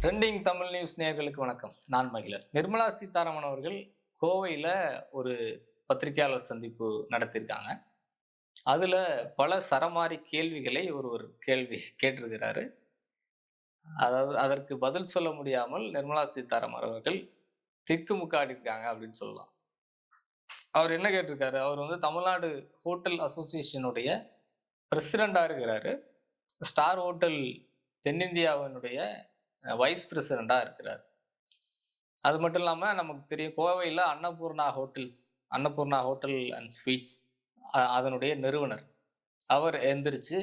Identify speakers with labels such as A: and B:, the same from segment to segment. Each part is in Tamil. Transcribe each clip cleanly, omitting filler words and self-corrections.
A: ட்ரெண்டிங் தமிழ் நியூஸ் நேயர்களுக்கு வணக்கம். நான் மகிழன். நிர்மலா சீதாராமன் அவர்கள் கோவையில ஒரு பத்திரிகையாளர் சந்திப்பு நடத்தியிருக்காங்க. அதுல பல சரமாரி கேள்விகளை ஒருவர் கேள்வி கேட்டிருக்கிறாரு. அதாவது அதற்கு பதில் சொல்ல முடியாமல் நிர்மலா சீதாராமன் அவர்கள் திக்குமுக்காடி இருக்காங்க அப்படின்னு சொல்லலாம். அவர் என்ன கேட்டிருக்காரு? அவர் தமிழ்நாடு ஹோட்டல் அசோசியேஷனுடைய பிரசிடென்ட்டா இருக்கிறாரு. ஸ்டார் ஹோட்டல் தென்னிந்தியாவினுடைய வைஸ் பிரசிடென்ட்டா இருக்கிறார். அது மட்டும் இல்லாம நமக்கு தெரியும் கோவையில அன்னபூர்ணா ஹோட்டல் அண்ட் ஸ்வீட்ஸ் அதனுடைய நிறுவனர். அவர் எந்திரிச்சு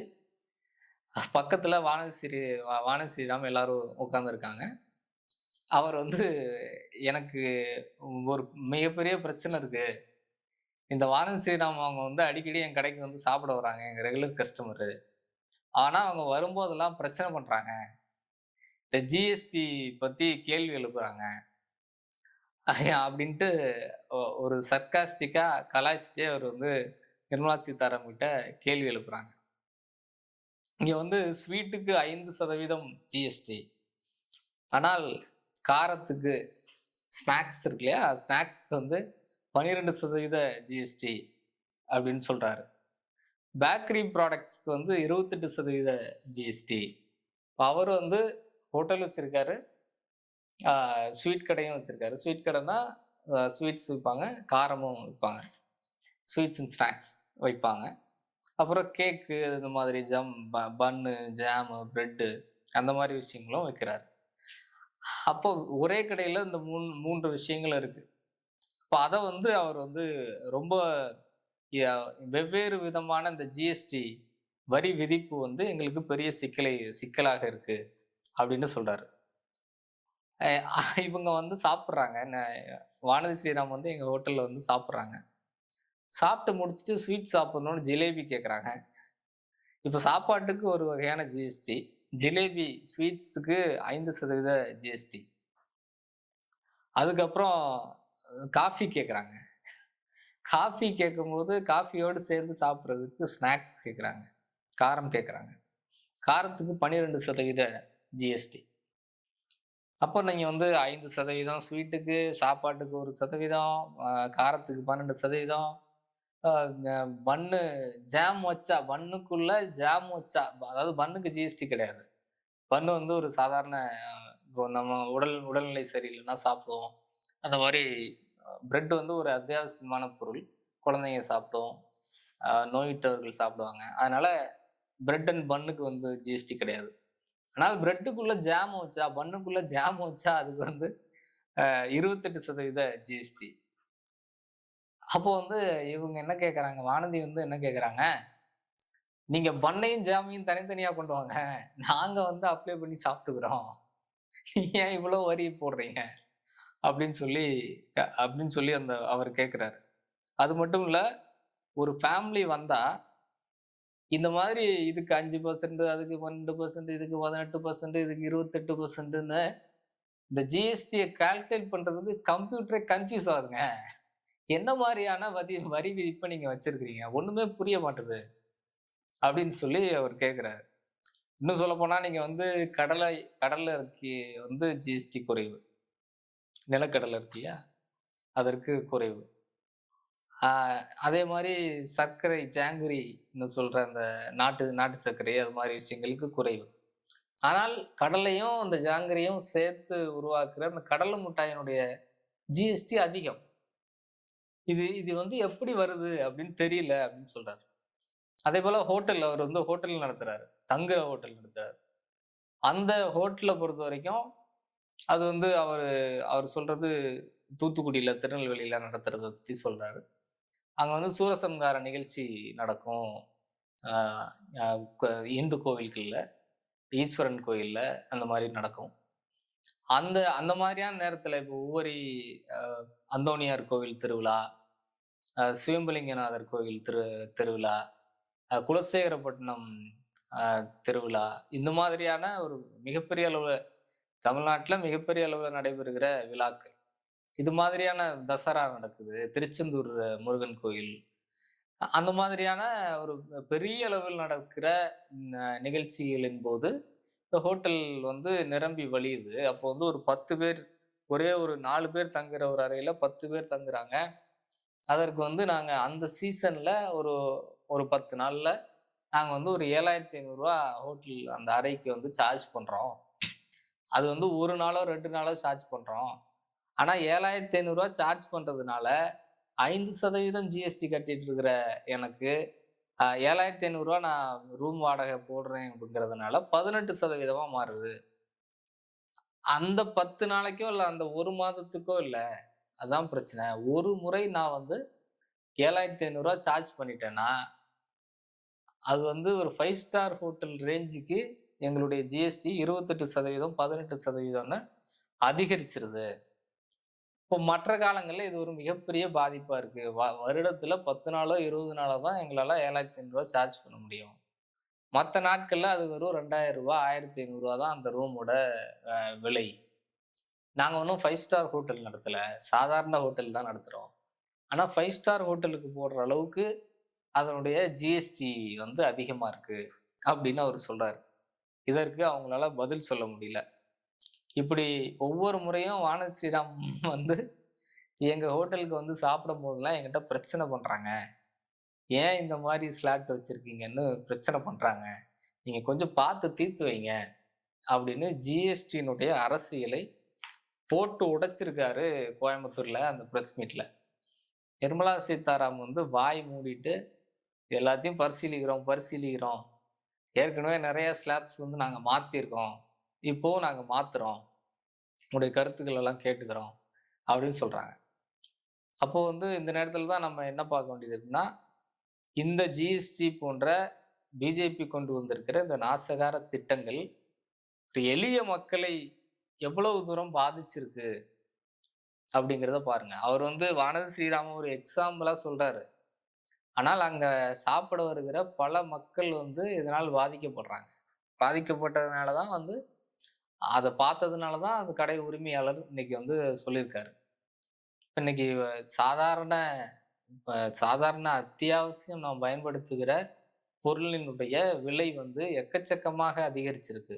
A: பக்கத்துல வானதி ஸ்ரீராம் எல்லாரும் உட்கார்ந்திருக்காங்க. அவர் எனக்கு ஒரு மிகப்பெரிய பிரச்சனை இருக்கு. இந்த வானதி ஸ்ரீராம் அவங்க அடிக்கடி என் கடைக்கு சாப்பிட வராங்க. எங்க ரெகுலர் கஸ்டமரு. ஆனா அவங்க வரும்போதெல்லாம் பிரச்சனை பண்றாங்க. இந்த ஜிஎஸ்டி பத்தி கேள்வி எழுப்புறாங்க. அப்படின்ட்டு ஒரு சர்க்காஸ்டிக்கா கலாய்ச்சிட்டே அவர் நிர்மலா சீதாராமன் கிட்ட கேள்வி எழுப்புறாங்க. இங்க ஸ்வீட்டுக்கு 5% ஜிஎஸ்டி. ஆனால் காரத்துக்கு ஸ்நாக்ஸ் இருக்கு இல்லையா? ஸ்நாக்ஸ்க்கு 12% ஜிஎஸ்டி அப்படின்னு சொல்றாரு. பேக்கரி ப்ராடக்ட்ஸ்க்கு 28% ஜிஎஸ்டி. அவர் ஹோட்டல் வச்சிருக்காரு. ஸ்வீட் கடையும் வச்சிருக்காரு. ஸ்வீட் கடைன்னா ஸ்வீட்ஸ் விப்பாங்க, காரமும் விப்பாங்க. ஸ்வீட்ஸ் அண்ட் ஸ்நாக்ஸ் வைப்பாங்க. அப்புறம் கேக்கு இந்த மாதிரி பன்னு, ஜாமு, பிரெட்டு அந்த மாதிரி விஷயங்களும் வைக்கிறாரு. அப்போ ஒரே கடையில இந்த 3 விஷயங்கள் இருக்கு. அப்ப அத அவர் ரொம்ப வெவ்வேறு விதமான இந்த ஜிஎஸ்டி வரி விதிப்பு எங்களுக்கு பெரிய சிக்கலாக இருக்கு அப்படின்னு சொல்றாரு. இவங்க சாப்பிடுறாங்க. வானதி ஸ்ரீராம் எங்க ஹோட்டல்ல சாப்பிடுறாங்க. சாப்பிட்டு முடிச்சுட்டு ஸ்வீட் சாப்பிடணும்னு ஜிலேபி கேட்குறாங்க. இப்ப சாப்பாட்டுக்கு ஒரு வகையான ஜிஎஸ்டி. ஜிலேபி ஸ்வீட்ஸுக்கு 5% ஜிஎஸ்டி. அதுக்கப்புறம் காஃபி கேட்குறாங்க. காஃபி கேட்கும்போது காஃபியோடு சேர்ந்து சாப்பிடுறதுக்கு ஸ்நாக்ஸ் கேட்குறாங்க. காரம் கேட்குறாங்க. காரத்துக்கு 12% ஜிஎஸ்டி. அப்போ நீங்க 5% ஸ்வீட்டுக்கு, சாப்பாட்டுக்கு 1%, காரத்துக்கு 12%, பன்னு பன்னுக்குள்ள ஜாம் வச்சா, அதாவது பன்னுக்கு ஜிஎஸ்டி கிடையாது. பன்னு ஒரு சாதாரண இப்போ நம்ம உடல்நிலை சரியில்லைன்னா சாப்பிடுவோம். அந்த மாதிரி பிரெட் ஒரு அத்தியாவசியமான பொருள். குழந்தைங்க சாப்பிடும். நோயுற்றவர்கள் சாப்பிடுவாங்க. அதனால பிரெட் அண்ட் பன்னுக்கு ஜிஎஸ்டி கிடையாது. ஆனால் பிரெட்டுக்குள்ள பன்னுக்குள்ள ஜாம் வச்சா அதுக்கு 28% ஜிஎஸ்டி. அப்போ இவங்க என்ன கேட்கறாங்க? வானதி என்ன கேட்கறாங்க? நீங்க பன்னையும் ஜாமையும் தனித்தனியா கொண்டு வாங்க. நாங்க அப்ளை பண்ணி சாப்பிட்டுக்கிறோம். ஏன் இவ்வளவு வரி போடுறீங்க? அப்படின்னு சொல்லி அவர் கேட்கிறாரு. அது மட்டும் இல்ல, ஒரு ஃபேமிலி வந்தா இந்த மாதிரி இதுக்கு 5%, அதுக்கு 12%, இதுக்கு 18%, இதுக்கு 28%ன்னு இந்த ஜிஎஸ்டிய கால்குலேட் பண்றதுக்கு கம்ப்யூட்டரே கன்ஃப்யூஸ் ஆகுதுங்க. என்ன மாதிரியான வரி விதிப்ப நீங்க வச்சிருக்கிறீங்க? ஒண்ணுமே புரிய மாட்டுது. அப்படின்னு சொல்லி அவர் கேட்கிறாரு. இன்னும் சொல்லப்போனா நீங்க கடலை அரிசி ஜிஎஸ்டி குறைவு. நிலக்கடலை இருக்கு இல்லையா? அதற்கு குறைவு. அதே மாரி சர்க்கரை ஜாங்கிரின்னு சொல்ற அந்த நாட்டு சர்க்கரை அது மாரி விஷயங்களுக்கு குறைவு. ஆனால் கடலையும், அந்த ஜாங்கிரியும் சேர்த்து உருவாக்குற அந்த கடலை மிட்டாயினுடைய ஜிஎஸ்டி அதிகம். இது இது எப்படி வருது அப்படின்னு தெரியல அப்படின்னு சொல்றாரு. அதேபோல அவர் ஹோட்டல் நடத்துறாரு. தங்குற ஹோட்டல் நடத்துறாரு. அந்த ஹோட்டல பொறுத்தவரைக்கும் அது அவர் சொல்றது தூத்துக்குடியில, திருநெல்வேலியில நடத்துறத பத்தி சொல்றாரு. அங்க சூரசம்ஹார நிகழ்ச்சி நடக்கும். ஆ அ க இந்து கோவில்கள்ல, ஈஸ்வரன் கோயில்ல அந்த மாரி நடக்கும். அந்த அந்த மாதிரியான நேரத்துல இப்போ உவரி அ அந்தோணியார் கோவில் திருவிழா, சிவம்பலிங்கநாதர் கோவில் திருவிழா, குலசேகரப்பட்டினம் அ திருவிழா, இந்த மாதிரியான ஒரு மிகப்பெரிய அளவுல தமிழ்நாட்டுல மிகப்பெரிய அளவுல நடைபெறுகிற விழாக்கள். இது மாதிரியான தசரா நடக்குது. திருச்செந்தூர் முருகன் கோயில். அந்த மாதிரியான ஒரு பெரிய அளவில் நடக்கிற நிகழ்ச்சிகளின் போது இந்த ஹோட்டல் வந்து நிரம்பி வழியுது. அப்போ வந்து ஒரு 10 பேர், ஒரே ஒரு 4 பேர் தங்குற ஒரு அறையில 10 பேர் தங்குறாங்க. அதற்கு வந்து நாங்க அந்த சீசன்ல ஒரு ஒரு 10 நாள்ல நாங்க வந்து ஒரு ரூ. 7,500 ஹோட்டல் அந்த அறைக்கு வந்து சார்ஜ் பண்றோம். அது வந்து 1 நாளோ, 2 நாளோ சார்ஜ் பண்றோம். ஆனா ரூ. 7,500 சார்ஜ் பண்றதுனால 5% ஜிஎஸ்டி கட்டிட்டு இருக்கிற எனக்கு, ரூ. 7,500 நான் ரூம் வாடகை போடுறேன் அப்படிங்கிறதுனால 18% மாறுது. அந்த 10 நாளைக்கோ இல்ல அந்த 1 மாதத்துக்கோ இல்ல. அதான் பிரச்சனை. ஒரு முறை நான் வந்து ரூ. 7,500 சார்ஜ் பண்ணிட்டேன்னா, அது வந்து ஒரு 5 ஸ்டார் ஹோட்டல் ரேஞ்சுக்கு எங்களுடைய ஜிஎஸ்டி 28%, 18%ன்னு அதிகரிச்சிருது. இப்போ மற்ற காலங்கள்ல இது ஒரு மிகப்பெரிய பாதிப்பா இருக்கு. வருடத்துல 10 நாளோ, 20 நாளோ தான் எங்களால ரூ. 7,500 சார்ஜ் பண்ண முடியும். மத்த நாட்கள்ல அது வெறும் ரூ. 2,000, ரூ. 1,500 தான் அந்த ரூமோட விலை. நாங்க ஒண்ணும் 5 ஸ்டார் ஹோட்டல் நடத்தல. சாதாரண ஹோட்டல் தான் நடத்துறோம். ஆனா 5 ஸ்டார் ஹோட்டலுக்கு போடுற அளவுக்கு அதனுடைய ஜிஎஸ்டி வந்து அதிகமா இருக்கு. அப்படின்னு அவரு சொல்றாரு. இதற்கு அவங்களால பதில் சொல்ல முடியல. இப்படி ஒவ்வொரு முறையும் வானதி ஸ்ரீராம் வந்து எங்க ஹோட்டலுக்கு வந்து சாப்பிடும்போதெல்லாம் என்கிட்ட பிரச்சனை பண்றாங்க. ஏன் இந்த மாரி ஸ்லாட் வச்சிருக்கீங்கன்னு பிரச்சனை பண்றாங்க. நீங்க கொஞ்சம் பார்த்து தீர்த்து வைங்க. அப்படின்னு ஜிஎஸ்டியினுடைய அரசியலை போட்டு உடைச்சிருக்காரு கோயம்புத்தூர்ல அந்த பிரஸ் மீட்ல. நிர்மலா சீதாராமன் வந்து வாய் மூடிட்டு எல்லாத்தையும் பரிசீலிக்கிறோம், பரிசீலிக்கிறோம். ஏற்கனவே நெறைய ஸ்லாப்ஸ் வந்து நாங்க மாத்தியிருக்கோம். இப்பவும் நாங்க மாத்துறோம். உங்களுடைய கருத்துக்கள் எல்லாம் கேட்டுக்கிறோம். அப்படின்னு சொல்றாங்க. அப்போ வந்து இந்த நேரத்துல தான் நம்ம என்ன பார்க்க வேண்டியது இருக்குன்னா, இந்த ஜிஎஸ்டி போன்ற பிஜேபி கொண்டு வந்திருக்கிற இந்த நாசகார திட்டங்கள் ஒரு எளிய மக்களை எவ்வளவு தூரம் பாதிச்சிருக்கு அப்படிங்கிறத பாருங்க. அவர் வந்து வானதி ஸ்ரீராமன் ஒரு எக்ஸாம்பிளா சொல்றாரு. ஆனால் அங்க சாப்பிட வருகிற பல மக்கள் வந்து இதனால் பாதிக்கப்படுறாங்க. பாதிக்கப்பட்டதுனால தான் வந்து அத பார்த்ததுனால தான் அந்த கடை உரிமையாளர் இன்னைக்கு வந்து சொல்லியிருக்காரு. இன்னைக்கு சாதாரண சாதாரண அத்தியாவசியம் நாம் பயன்படுத்துகிற பொருளினுடைய விலை வந்து எக்கச்சக்கமாக அதிகரிச்சிருக்கு.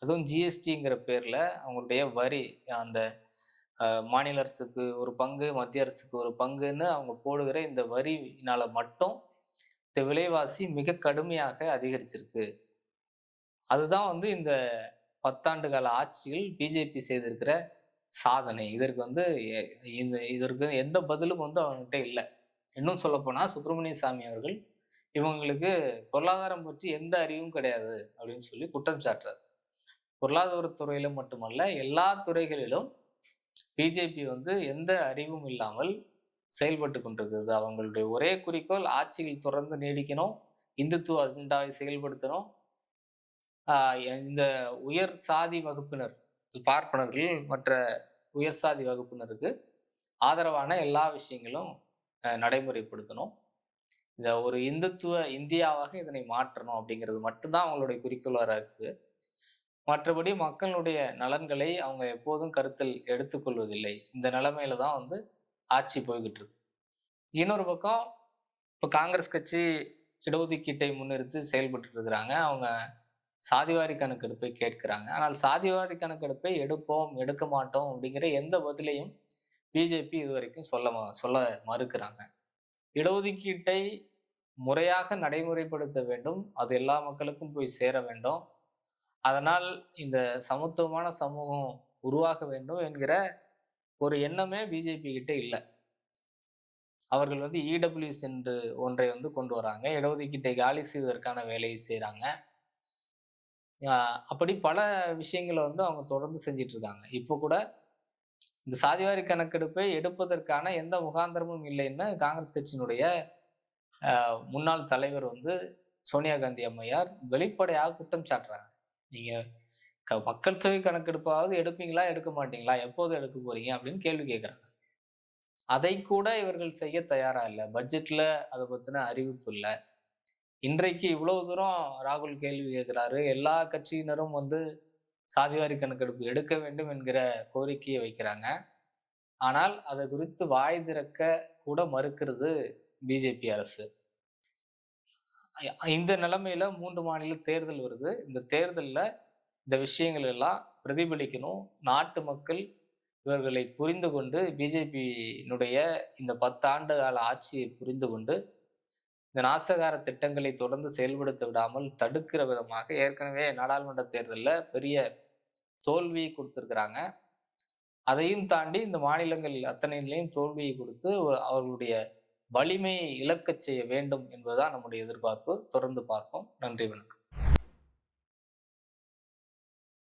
A: அதுவும் ஜிஎஸ்டிங்கிற பேர்ல அவங்களுடைய வரி அந்த மாநில அரசுக்கு ஒரு பங்கு, மத்திய அரசுக்கு ஒரு பங்குன்னு அவங்க போடுகிற இந்த வரியினால மட்டும் இந்த விலைவாசி மிக கடுமையாக அதிகரிச்சிருக்கு. அதுதான் வந்து இந்த 10 ஆண்டு கால ஆட்சியில் பிஜேபி செய்திருக்கிற சாதனை. இதற்கு வந்து எ இதற்கு எந்த பதிலும் வந்து அவங்ககிட்ட இல்ல. இன்னும் சொல்லப்போனா சுப்பிரமணிய சாமி அவர்கள் இவங்களுக்கு பொருளாதாரம் பற்றி எந்த அறிவும் கிடையாது அப்படின்னு சொல்லி குற்றம் சாட்டுறார். பொருளாதாரத் துறையில மட்டுமல்ல, எல்லா துறைகளிலும் பிஜேபி வந்து எந்த அறிவும் இல்லாமல் செயல்பட்டுக் கொண்டிருக்கிறது. அவங்களுடைய ஒரே குறிக்கோள் ஆட்சியில் தொடர்ந்து நீடிக்கணும். இந்துத்துவ அஜெண்டாவை செயல்படுத்தணும். ஆ இந்த உயர் சாதி வகுப்பினர், பார்ப்பனர்கள் மற்ற உயர் சாதி வகுப்பினருக்கு ஆதரவான எல்லா விஷயங்களும் நடைமுறைப்படுத்தணும். இத ஒரு இந்துத்துவ இந்தியாவாக இதனை மாற்றணும் அப்படிங்கிறது மட்டும் தான் அவங்களுடைய குறிக்கோளா இருக்கு. மற்றபடி மக்களுடைய நலன்களை அவங்க எப்போதும் கருத்தில் எடுத்துக்கொள்வதில்லை. இந்த நிலைமையில தான் வந்து ஆட்சி போய்க்கிட்டு இருக்கு. இன்னொரு பக்கம் இப்ப காங்கிரஸ் கட்சி இடஒதுக்கீட்டை முன்னிறுத்தி செயல்பட்டுட்டு இருக்கிறாங்க. அவங்க சாதிவாரி கணக்கெடுப்பை கேட்கிறாங்க. ஆனால் சாதிவாரி கணக்கெடுப்பை எடுப்போம், எடுக்க மாட்டோம் அப்படிங்கிற எந்த பதிலையும் பிஜேபி இதுவரைக்கும் சொல்ல மறுக்கிறாங்க. இடஒதுக்கீட்டை முறையாக நடைமுறைப்படுத்த வேண்டும். அது எல்லா மக்களுக்கும் போய் சேர வேண்டும். அதனால் இந்த சமத்துவமான சமூகம் உருவாக வேண்டும் என்கிற ஒரு எண்ணமே பிஜேபி கிட்ட இல்ல. அவர்கள் வந்து இடபிள்யூஎஸ் என்று ஒன்றை வந்து கொண்டு வராங்க. இடஒதுக்கீட்டை காலி செய்வதற்கான வேலையை செய்றாங்க. அப்படி பல விஷயங்கள வந்து அவங்க தொடர்ந்து செஞ்சுட்டு இருக்காங்க. இப்போ கூட இந்த சாதிவாரி கணக்கெடுப்பை எடுப்பதற்கான எந்த முகாந்திரமும் இல்லைன்னு காங்கிரஸ் கட்சியினுடைய முன்னாள் தலைவர் வந்து சோனியா காந்தி அம்மையார் வெளிப்படையாக குற்றம் சாட்டுறாங்க. நீங்க மக்கள் தொகை கணக்கெடுப்பாவது எடுப்பீங்களா? எடுக்க மாட்டீங்களா? எப்போது எடுக்க போறீங்க? அப்படின்னு கேள்வி கேட்கிறாங்க. அதை கூட இவர்கள் செய்ய தயாரா இல்ல. பட்ஜெட்ல அத பத்தின அறிவிப்பு இல்ல. இன்றைக்கு இவ்வளவு தூரம் ராகுல் கேள்வி கேட்கிறாரு. எல்லா கட்சியினரும் வந்து சாதிவாரி கணக்கெடுப்பு எடுக்க வேண்டும் என்கிற கோரிக்கையை வைக்கிறாங்க. ஆனால் அது குறித்து வாய் திறக்க கூட மறுக்கிறது பிஜேபி அரசு. இந்த நிலைமையில 3 மாநில தேர்தல் வருது. இந்த தேர்தல்ல இந்த விஷயங்கள் எல்லாம் பிரதிபலிக்கணும். நாட்டு மக்கள் இவர்களை புரிந்து கொண்டு பிஜேபியினுடைய இந்த 10 ஆண்டு கால ஆட்சியை புரிந்து கொண்டு, இந்த நாசகார திட்டங்களை தொடர்ந்து செயல்படுத்த விடாமல் தடுக்கிற விதமாக ஏற்கனவே நாடாளுமன்ற தேர்தல்ல பெரிய தோல்வி குடுத்திருக்கிறாங்க. அதையும் தாண்டி இந்த மாநிலங்கள் அத்தனையிலும் தோல்வியை கொடுத்து அவர்களுடைய வலிமையை இழக்கச் செய்ய வேண்டும் என்பதுதான் நம்முடைய எதிர்பார்ப்பு. தொடர்ந்து பார்ப்போம். நன்றி, வணக்கம்.